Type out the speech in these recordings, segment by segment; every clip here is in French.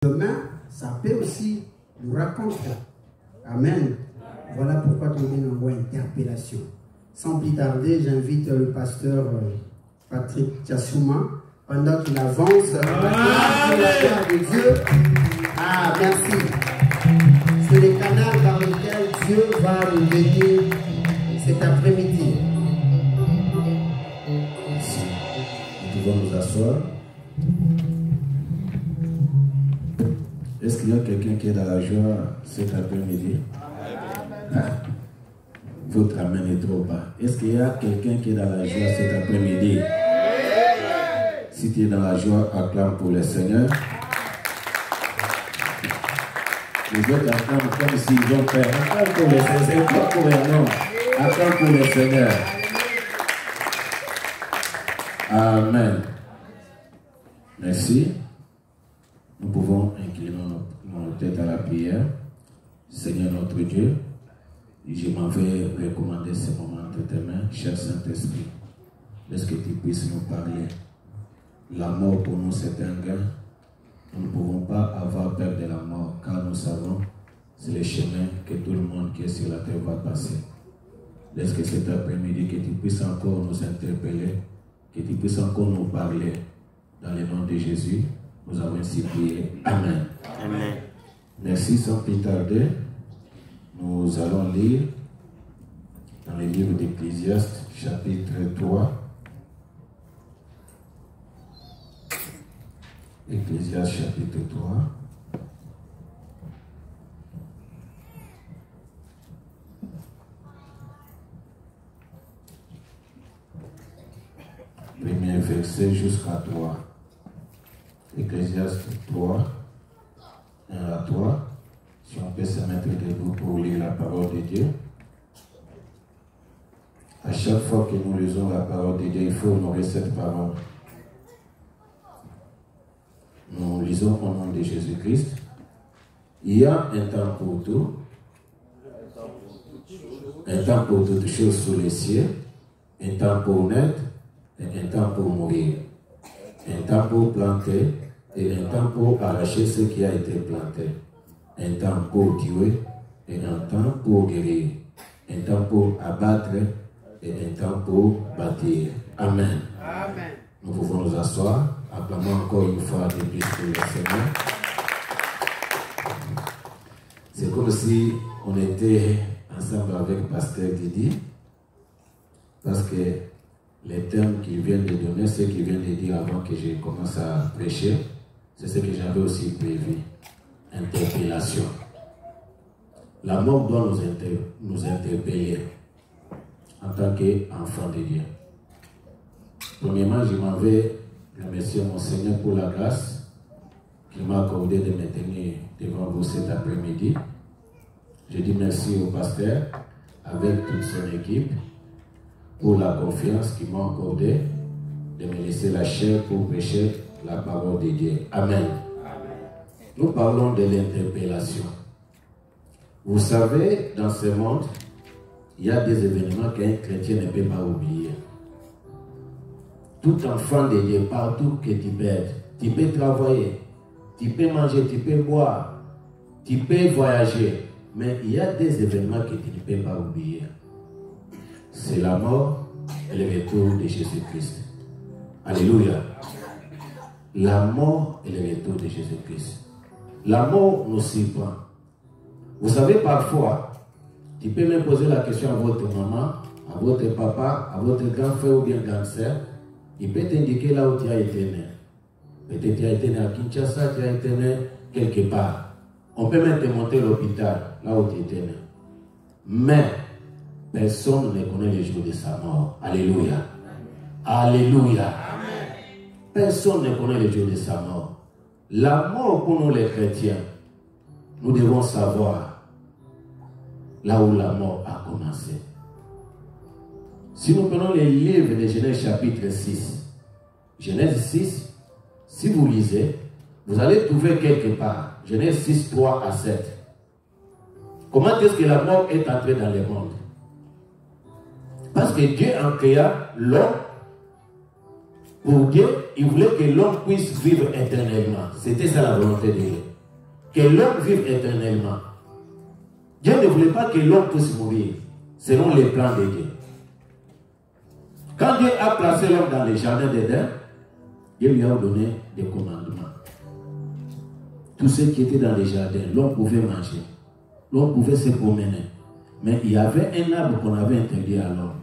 Demain, ça peut aussi nous raconter. Amen. Voilà pourquoi tu donnes une bonne interpellation. Sans plus tarder, j'invite le pasteur Patrick Tchassouma pendant qu'il avance la terre de Dieu. Ah, merci. C'est le canal par lequel Dieu va nous bénir cet après-midi. Merci. Nous pouvons nous asseoir. Est-ce qu'il y a quelqu'un qui est dans la joie cet après-midi? Votre amen est trop bas. Est-ce qu'il y a quelqu'un qui est dans la joie cet après-midi? Si tu es dans la joie, acclame pour le Seigneur. Les autres acclament comme s'ils ont peur. Acclame pour le Seigneur. C'est pas pour un homme. Acclame pour le Seigneur. Amen. Merci. Nous pouvons incliner nos têtes à la prière. Seigneur notre Dieu, je m'en vais recommander ce moment entre tes mains, cher Saint-Esprit. Est-ce que tu puisses nous parler? La mort pour nous c'est un gain. Nous ne pouvons pas avoir peur de la mort, car nous savons c'est le chemin que tout le monde qui est sur la terre va passer. Est-ce que cet après-midi, que tu puisses encore nous interpeller, que tu puisses encore nous parler dans le nom de Jésus. Nous avons ainsi prié. Amen. Amen. Merci. Sans plus tarder, nous allons lire dans le livre d'Ecclésiaste, chapitre 3. Ecclésiaste, chapitre 3. Premier verset jusqu'à 3. Ecclésiaste 3, 1 à 3. Si on peut se mettre debout pour lire la parole de Dieu. À chaque fois que nous lisons la parole de Dieu, il faut honorer cette parole. Nous lisons au nom de Jésus-Christ. Il y a un temps pour tout. Un temps pour toutes choses sous les cieux. Un temps pour naître et un temps pour mourir. Un temps pour planter et un temps pour arracher ce qui a été planté. Un temps pour tuer et un temps pour guérir. Un temps pour abattre et un temps pour bâtir. Amen. Amen. Nous pouvons nous asseoir. Acclamons encore une fois de plus pour le Seigneur. C'est comme si on était ensemble avec Pasteur Didi. Parce que les thèmes qu'il vient de donner, ce qu'il vient de dire avant que je commence à prêcher, c'est ce que j'avais aussi prévu. Interpellation. La mort doit nous interpeller en tant qu'enfants de Dieu. Premièrement, je m'en vais remercier mon Seigneur pour la grâce qu'il m'a accordé de me tenir devant vous cet après-midi. Je dis merci au pasteur avec toute son équipe pour la confiance qu'ils m'ont accordée de me laisser la chair pour prêcher la parole de Dieu. Amen. Nous parlons de l'interpellation. Vous savez, dans ce monde, il y a des événements qu'un chrétien ne peut pas oublier. Tout enfant de Dieu, partout que tu peux être, tu peux travailler, tu peux manger, tu peux boire, tu peux voyager, mais il y a des événements que tu ne peux pas oublier. C'est la mort et le retour de Jésus-Christ. Alléluia. La mort et le retour de Jésus-Christ. La mort nous surprend. Vous savez, parfois, tu peux même poser la question à votre maman, à votre papa, à votre grand frère ou bien grande sœur. Il peut t'indiquer là où tu as été né. Peut-être tu as été né à Kinshasa, tu as été né quelque part. On peut même te montrer l'hôpital, là où tu étais né. Mais, personne ne connaît le jour de sa mort. Alléluia. Alléluia. Amen. Personne ne connaît le jour de sa mort. La mort pour nous les chrétiens, nous devons savoir là où la mort a commencé. Si nous prenons les livres de Genèse chapitre 6, Genèse 6, si vous lisez, vous allez trouver quelque part, Genèse 6, 3 à 7. Comment est-ce que la mort est entrée dans le monde? Parce que Dieu en créa l'homme. Pour Dieu, il voulait que l'homme puisse vivre éternellement. C'était ça la volonté de Dieu. que l'homme vive éternellement. Dieu ne voulait pas que l'homme puisse mourir selon les plans de Dieu. Quand Dieu a placé l'homme dans le jardin d'Éden, Dieu lui a donné des commandements. Tous ceux qui étaient dans les jardins, l'homme pouvait manger, l'homme pouvait se promener. Mais il y avait un arbre qu'on avait interdit à l'homme.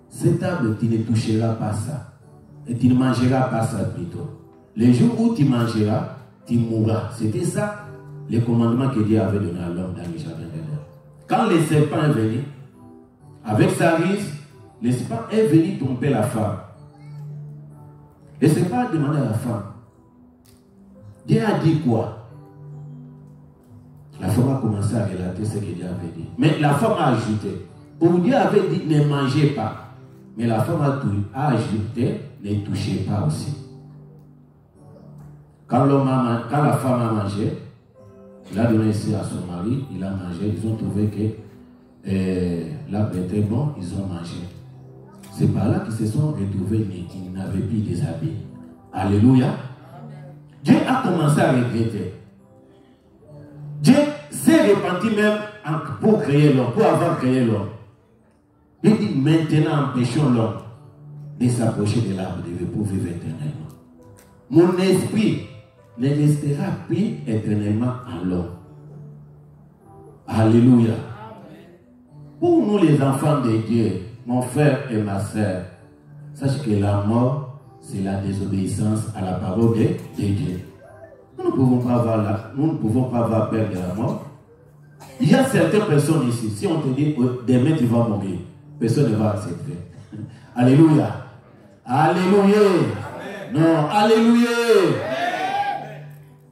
Cet arbre, tu ne toucheras pas ça. Et tu ne mangeras pas ça plutôt. Le jour où tu mangeras, tu mourras. C'était ça, le commandement que Dieu avait donné à l'homme dans le jardin d'Éden. Quand le serpent est venu, avec sa ruse, le serpent est venu tromper la femme. Le serpent a demandé à la femme. Dieu a dit quoi? La femme a commencé à relater ce que Dieu avait dit. Mais la femme a ajouté. Pour Dieu avait dit ne mangez pas. Mais la femme a ajouté ne touchez pas aussi. Quand la femme a mangé, il a donné ça à son mari, il a mangé, ils ont trouvé que l'arbre était bon, ils ont mangé. C'est par là qu'ils se sont retrouvés mais qu'ils n'avaient plus des habits. Alléluia. Dieu a commencé à regretter. Dieu s'est repenti même pour créer l'homme, pour avoir créé l'homme. Il dit maintenant empêchons l'homme de s'approcher de l'arbre de vie pour vivre éternellement. Mon esprit ne restera plus éternellement en l'homme. Alléluia. Pour nous les enfants de Dieu, mon frère et ma soeur, sache que la mort, c'est la désobéissance à la parole de Dieu. Nous ne pouvons pas avoir peur de la mort. Il y a certaines personnes ici, si on te dit demain tu vas mourir, personne ne va accepter. Alléluia. Alléluia. Amen. Non, alléluia. Amen.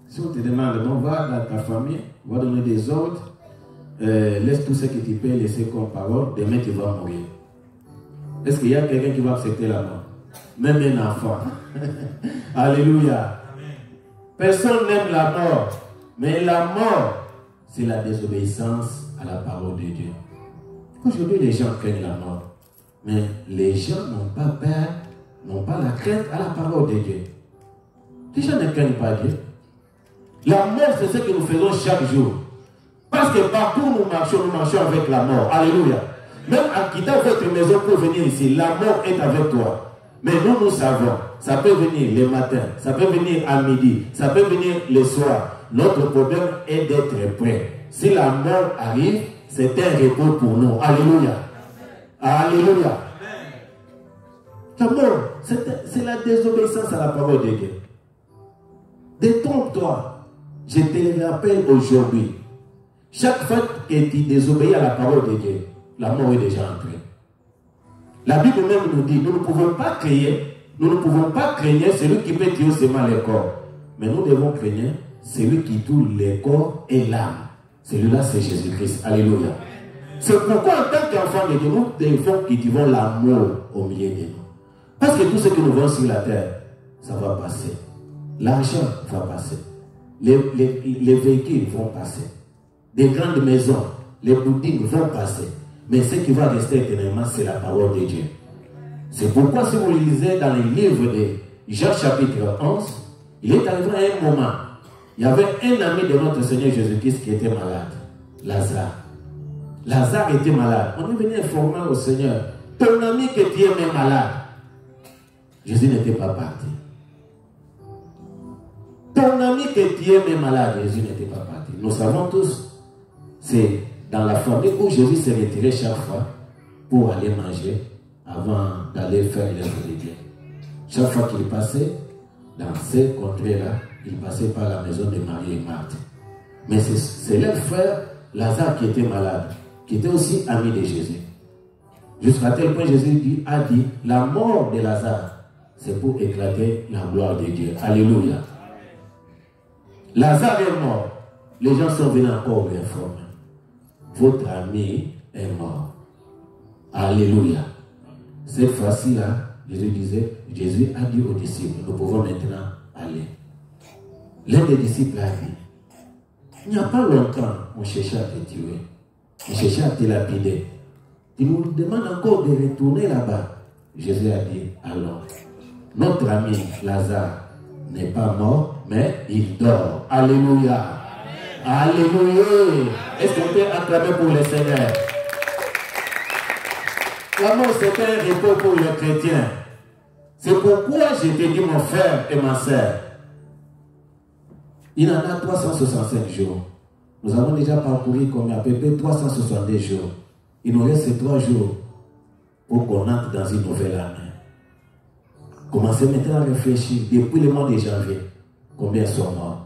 Si on te demande, on va dans ta famille, on va donner des ordres, laisse tout ce que tu peux laisser comme parole, demain tu vas mourir. Est-ce qu'il y a quelqu'un qui va accepter la mort? Même un enfant. Alléluia. Personne n'aime la mort, mais la mort, c'est la désobéissance à la parole de Dieu. Aujourd'hui, les gens craignent la mort, mais les gens n'ont pas peur, n'ont pas la crainte à la parole de Dieu. Les gens ne craignent pas Dieu. La mort, c'est ce que nous faisons chaque jour. Parce que partout où nous marchons avec la mort. Alléluia. Même en quittant votre maison pour venir ici, la mort est avec toi. Mais nous savons, ça peut venir le matin, ça peut venir à midi, ça peut venir le soir. Notre problème est d'être prêt. Si la mort arrive, c'est un repos pour nous. Alléluia. Alléluia. La mort, c'est la désobéissance à la parole de Dieu. Détrompe-toi. Je te rappelle aujourd'hui. Chaque fois que tu désobéis à la parole de Dieu, la mort est déjà entrée. La Bible même nous dit, nous ne pouvons pas craigner celui qui peut tuer seulement le corps. Mais nous devons craigner celui qui tue le corps et l'âme. Celui-là, c'est Jésus-Christ. Alléluia. C'est pourquoi en tant qu'enfant de Dieu, nous devons cultiver l'amour au milieu de nous. Parce que tout ce que nous voyons sur la terre, ça va passer. L'argent va passer. Les véhicules vont passer. Des grandes maisons, les boutiques vont passer. Mais ce qui va rester éternellement, c'est la parole de Dieu. C'est pourquoi si vous lisez dans le livre de Jean chapitre 11, il est arrivé à un moment, il y avait un ami de notre Seigneur Jésus-Christ qui était malade, Lazare. Lazare était malade. On est venu informer au Seigneur, ton ami que tu es malade. Jésus n'était pas parti. Ton ami que tu es malade, Jésus n'était pas parti. Nous savons tous, c'est dans la famille où Jésus s'est retiré chaque fois pour aller manger avant d'aller faire l'œuvre de Dieu. Chaque fois qu'il passait dans ces contrées-là, il passait par la maison de Marie et Marthe. Mais c'est leur frère Lazare qui était malade, qui était aussi ami de Jésus. Jusqu'à tel point Jésus a dit, la mort de Lazare, c'est pour éclater la gloire de Dieu. Alléluia. Lazare est mort. Les gens sont venus encore lui informer. Votre ami est mort. Alléluia. Cette fois-ci-là, Jésus a dit aux disciples, nous pouvons maintenant aller. L'un des disciples a dit, il n'y a pas longtemps, on cherchait à te tuer. On cherchait à te lapider. Tu nous demandes encore de retourner là-bas. Jésus a dit, allons. Notre ami Lazare n'est pas mort, mais il dort. Alléluia. Alléluia. Est-ce qu'on peut acclamer pour le Seigneur? La mort, c'est un repos pour les chrétiens. C'est pourquoi je te dis, mon frère et ma soeur, il en a 365 jours. Nous avons déjà parcouru comme à peu près 362 jours. Il nous reste 3 jours pour qu'on entre dans une nouvelle année. Commencez maintenant à réfléchir depuis le mois de janvier. Combien sont morts?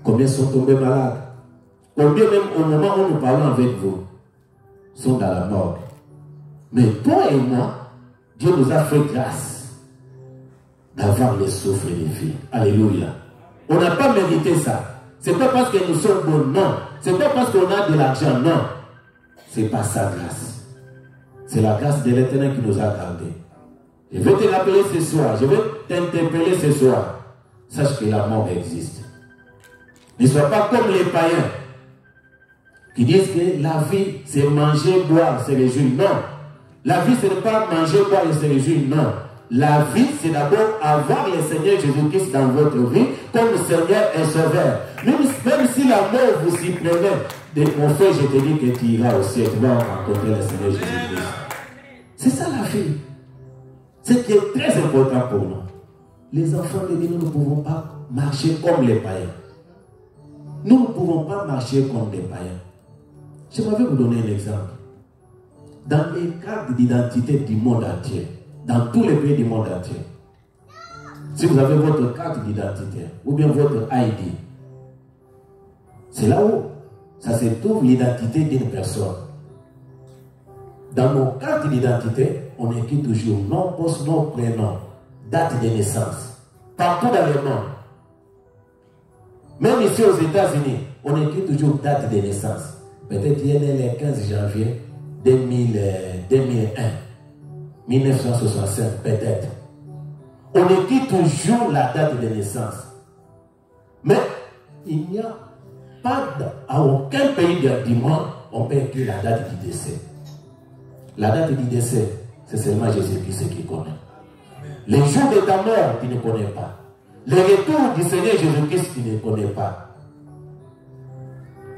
Combien sont tombés malades? Combien même au moment où nous parlons avec vous sont dans la mort? Mais toi et moi, Dieu nous a fait grâce d'avoir le souffle de vie. Alléluia. On n'a pas mérité ça. C'est pas parce que nous sommes bons, non. C'est pas parce qu'on a de l'argent, non. C'est pas sa grâce. C'est la grâce de l'Éternel qui nous a gardés. Je vais te rappeler ce soir, je vais t'interpeller ce soir. Sache que la mort existe. Ne sois pas comme les païens qui disent que la vie c'est manger, boire, se réjouir. Non. La vie ce n'est pas manger, boire et se réjouir. Non. La vie c'est d'abord avoir le Seigneur Jésus-Christ dans votre vie comme Seigneur et Sauveur. Même si la mort vous y prenait, mon frère, je te dis que tu iras au ciel, tu vas rencontrer le Seigneur Jésus-Christ. C'est ça la vie. C'est qui est très important pour nous. Les enfants de Dieu, nous ne pouvons pas marcher comme les païens. Nous ne pouvons pas marcher comme des païens. Je vais vous donner un exemple. Dans les cartes d'identité du monde entier, dans tous les pays du monde entier, si vous avez votre carte d'identité ou bien votre ID, c'est là où ça se trouve l'identité d'une personne. Dans nos cartes d'identité, on écrit toujours nom, poste, nom, prénom, date de naissance. Partout dans le monde. Même ici aux États-Unis, on écrit toujours date de naissance. Peut-être il est né le 15 janvier 2001, 1965, peut-être. On écrit toujours la date de naissance. Mais il n'y a pas, à aucun pays du monde, on peut écrire la date du décès. La date du décès, c'est seulement Jésus-Christ qui connaît. Les jours de ta mort, tu ne connais pas. Le retour du Seigneur Jésus-Christ, tu ne connais pas.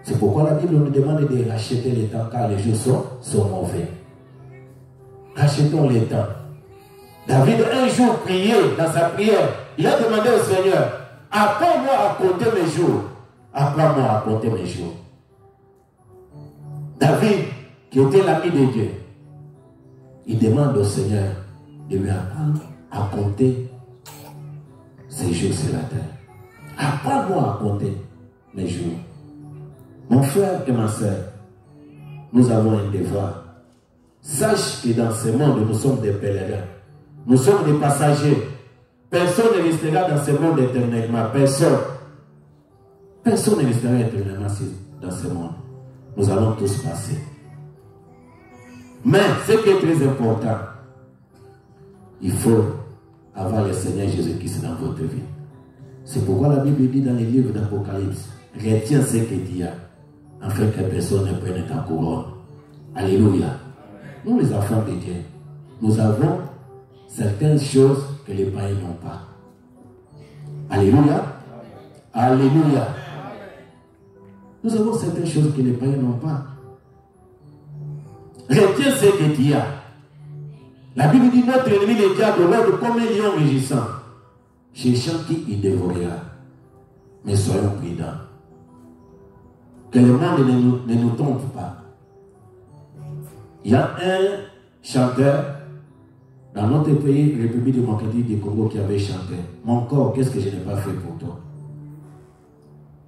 C'est pourquoi la Bible nous demande de racheter les temps car les jours sont mauvais. Rachetons les temps. David, un jour, priait dans sa prière. Il a demandé au Seigneur, apprends-moi à compter mes jours. Apprends-moi à compter mes jours. David, qui était l'ami de Dieu, il demande au Seigneur de lui apprendre à compter ses jours sur la terre. Apprends-moi à compter mes jours. Mon frère et ma soeur, nous avons un devoir. Sache que dans ce monde, nous sommes des pèlerins. Nous sommes des passagers. Personne ne restera dans ce monde éternellement. Personne. Personne ne restera éternellement dans ce monde. Nous allons tous passer. Mais ce qui est très important, il faut avoir le Seigneur Jésus-Christ dans votre vie. C'est pourquoi la Bible dit dans les livres d'Apocalypse, retiens ce que tu as, afin que personne ne prenne ta couronne. Alléluia. Nous, les enfants de Dieu, nous avons certaines choses que les païens n'ont pas. Alléluia. Alléluia. Nous avons certaines choses que les païens n'ont pas. Retiens ce que tu as. La Bible dit notre ennemi, le diable, rôde comme un lion rugissant, cherchant qui il dévorera. Mais soyons prudents. Que le monde ne nous trompe pas. Il y a un chanteur dans notre pays, République démocratique du Congo, qui avait chanté. Mon corps, qu'est-ce que je n'ai pas fait pour toi?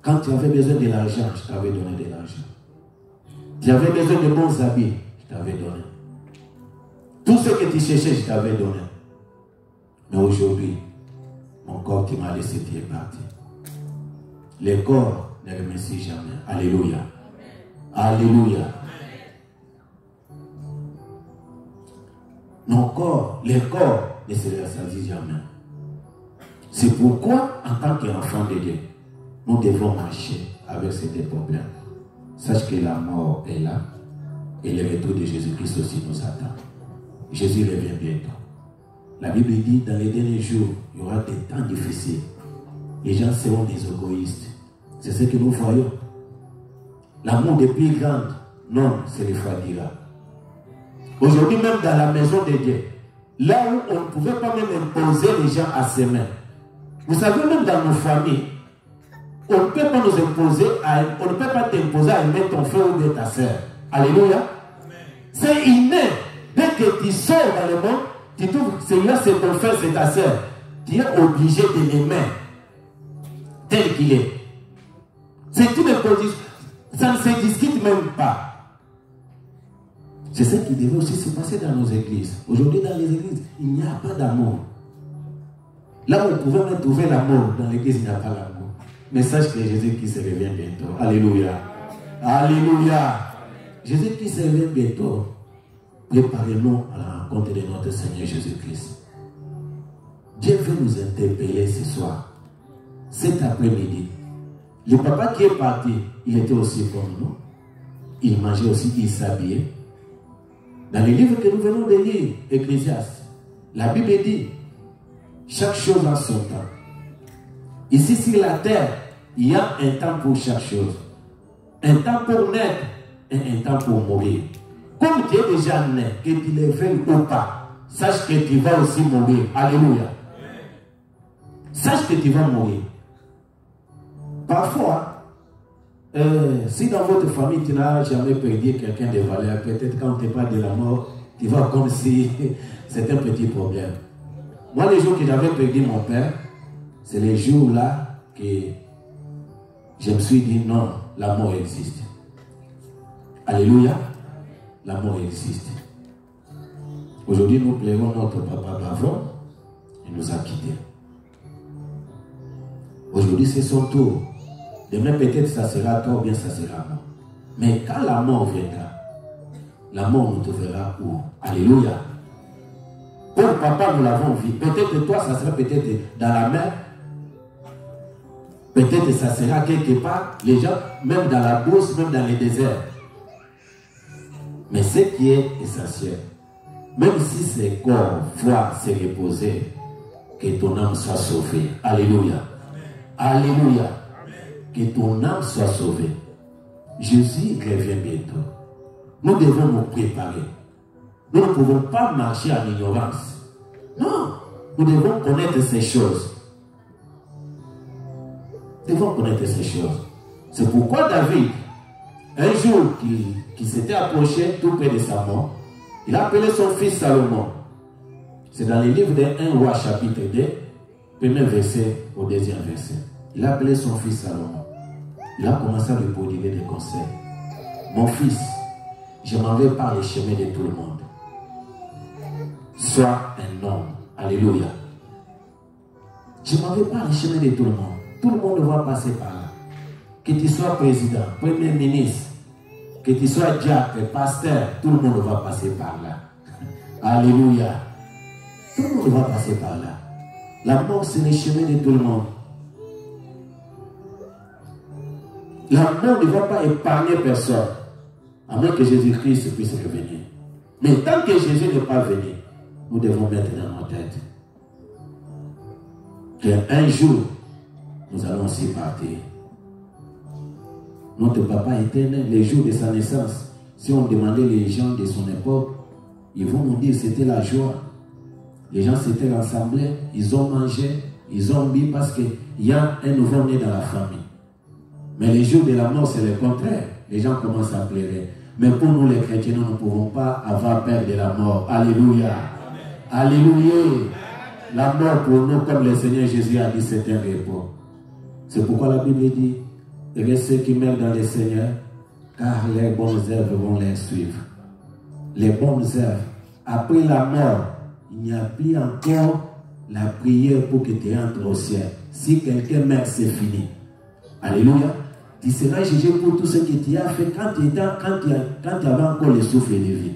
Quand tu avais besoin de l'argent, je t'avais donné de l'argent. Tu avais besoin de bons habits, je t'avais donné. Tout ce que tu cherchais, je t'avais donné. Mais aujourd'hui, mon corps qui m'a laissé, tu es parti. Le corps ne remercie jamais. Alléluia. Alléluia. Les corps ne se rassaisent jamais. C'est pourquoi, en tant qu'enfant de Dieu, nous devons marcher avec ces problèmes. Sache que la mort est là et le retour de Jésus-Christ aussi nous attend. Jésus revient bientôt. La Bible dit dans les derniers jours, il y aura des temps difficiles. Les gens seront des égoïstes. C'est ce que nous voyons. L'amour des plus grandes, non, c'est le refroidira. Aujourd'hui, même dans la maison de Dieu, là où on ne pouvait pas même imposer les gens à ses mains. Vous savez, même dans nos familles, on ne peut pas nous imposer, on ne peut pas t'imposer à aimer ton frère ou ta soeur. Alléluia. C'est inné. Dès que tu sors dans le monde, tu trouves que celui-là c'est ton frère, c'est ta soeur. Tu es obligé de l'aimer tel qu'il est. C'est une imposition. Ça ne se discute même pas. C'est ce qui devait aussi se passer dans nos églises. Aujourd'hui, dans les églises, il n'y a pas d'amour. Là où on pouvait même trouver l'amour, dans l'église, il n'y a pas l'amour. Mais sache que Jésus-Christ revient bientôt. Alléluia. Alléluia. Jésus-Christ revient bientôt. Préparez-nous à la rencontre de notre Seigneur Jésus-Christ. Dieu veut nous interpeller ce soir, cet après-midi. Le papa qui est parti, il était aussi comme nous. Il mangeait aussi, il s'habillait. Dans le livre que nous venons de lire, Ecclésiaste, la Bible dit, chaque chose en son temps. Ici sur la terre, il y a un temps pour chaque chose. Un temps pour naître et un temps pour mourir. Comme tu es déjà né, que tu le veuilles ou pas, sache que tu vas aussi mourir. Alléluia. Sache que tu vas mourir. Parfois, si dans votre famille tu n'as jamais perdu quelqu'un de valeur, peut-être quand tu parles de la mort, tu vois comme si c'est un petit problème. Moi, les jours que j'avais perdu mon père, c'est les jours-là que je me suis dit non, la mort existe. Alléluia. La mort existe. Aujourd'hui, nous pleurons notre papa Bavon. Il nous a quittés. Aujourd'hui, c'est son tour. Demain, peut-être ça sera toi ou bien ça sera moi. Mais quand la mort viendra, la mort nous trouvera où? Alléluia. Pour papa, nous l'avons vu. Peut-être toi, ça sera peut-être dans la mer. Peut-être ça sera quelque part. Les gens, même dans la bourse, même dans les déserts. Mais ce qui est essentiel, même si c'est corps, foi, se reposer, que ton âme soit sauvée. Alléluia. Alléluia. Que ton âme soit sauvée. Jésus revient bientôt. Nous devons nous préparer. Nous ne pouvons pas marcher en ignorance. Non. Nous devons connaître ces choses. Nous devons connaître ces choses. C'est pourquoi David, un jour qui s'était approché tout près de sa mort, il a appelé son fils Salomon. C'est dans le livre de 1 Roi chapitre 2, premier verset au deuxième verset. Il a appelé son fils Salomon. Il a commencé à lui prodiguer des conseils. Mon fils, je m'en vais par les chemins de tout le monde. Sois un homme. Alléluia. Je m'en vais par les chemins de tout le monde. Tout le monde va passer par là. Que tu sois président, premier ministre, que tu sois diacre, pasteur, tout le monde va passer par là. Alléluia. Tout le monde va passer par là. La mort, c'est le chemin de tout le monde. La mort ne va pas épargner personne, à moins que Jésus-Christ puisse revenir. Mais tant que Jésus n'est pas venu, nous devons mettre dans nos têtes qu'un jour, nous allons aussi partir. Notre papa était né le jour de sa naissance. Si on demandait les gens de son époque, ils vont nous dire que c'était la joie. Les gens s'étaient rassemblés, ils ont mangé, ils ont bu parce qu'il y a un nouveau-né dans la famille. Mais les jours de la mort, c'est le contraire. Les gens commencent à pleurer. Mais pour nous les chrétiens, nous ne pouvons pas avoir peur de la mort. Alléluia. Alléluia. La mort pour nous, comme le Seigneur Jésus a dit, c'est un repos. C'est pourquoi la Bible dit, et ceux qui meurent dans le Seigneur, car les bonnes œuvres vont les suivre. Les bonnes œuvres. Après la mort, il n'y a plus encore la prière pour que tu entres au ciel. Si quelqu'un meurt, c'est fini. Alléluia. Tu seras jugé pour tout ce que tu as fait quand tu avais encore le souffle de vie.